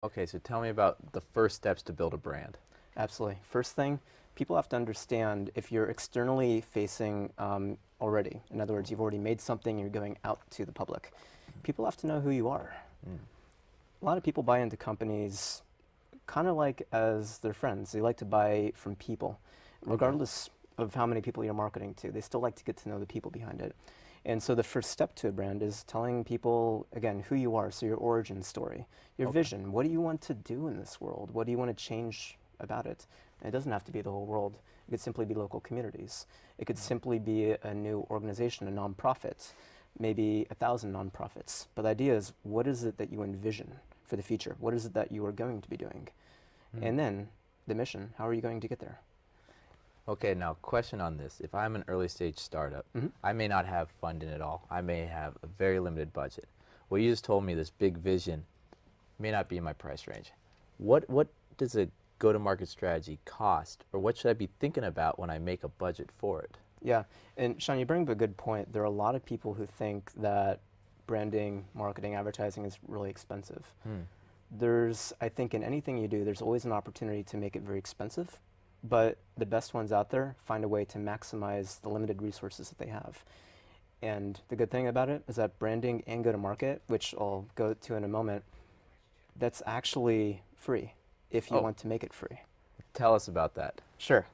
Okay, so tell me about the first steps to build a brand. Absolutely. First thing, people have to understand if you're externally facing already, in other words, you've already made something, you're going out to the public, people have to know who you are. Mm. A lot of people buy into companies kind of like as their friends. They like to buy from people, Okay. regardless of how many people you're marketing to. They still like to get to know the people behind it. And so the first step to a brand is telling people, again, who you are, so your origin story, your Okay. vision. What do you want to do in this world? What do you want to change about it? And it doesn't have to be the whole world. It could simply be local communities. It could simply be a new organization, a nonprofit, maybe 1,000 nonprofits. But the idea is, what is it that you envision for the future? What is it that you are going to be doing? Mm. And then the mission, how are you going to get there? Okay, now question on this. If I'm an early stage startup, I may not have funding at all. I may have a very limited budget. What you just told me, this big vision, may not be in my price range. What does a go-to-market strategy cost, or what should I be thinking about when I make a budget for it? Yeah, and Sean, you bring up a good point. There are a lot of people who think that branding, marketing, advertising is really expensive. Hmm. I think in anything you do, there's always an opportunity to make it very expensive, but the best ones out there find a way to maximize the limited resources that they have. And the good thing about it is that branding and go-to-market, which I'll go to in a moment, that's actually free if you Oh, want to make it free. tell us about that. Sure,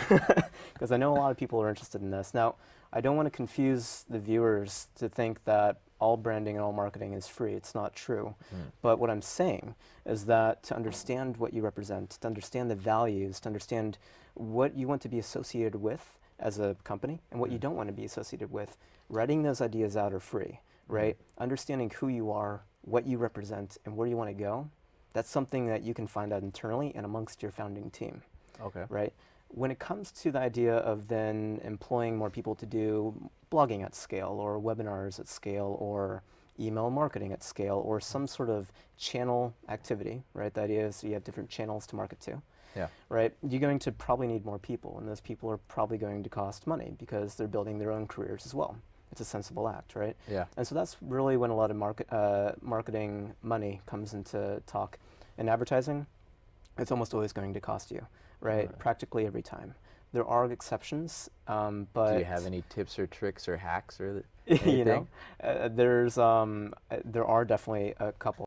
because I know a lot of people are interested in this. Now, I don't want to confuse the viewers to think that all branding and all marketing is free. It's not true. Hmm. But what I'm saying is that to understand what you represent, to understand the values, to understand what you want to be associated with as a company and what you don't want to be associated with, writing those ideas out are free, right? Understanding who you are, what you represent, and where you want to go, that's something that you can find out internally and amongst your founding team. Okay. Right? When it comes to the idea of then employing more people to do blogging at scale or webinars at scale or email marketing at scale or some sort of channel activity, right? The idea is you have different channels to market to, Yeah. right? You're going to probably need more people, and those people are probably going to cost money because they're building their own careers as well. It's a sensible act, right? Yeah. And so that's really when a lot of marketing money comes into talk. In advertising, it's almost always going to cost you, right? Right. Practically every time. There are exceptions, but Do you have any tips or tricks or hacks or you anything? know, there are definitely a couple.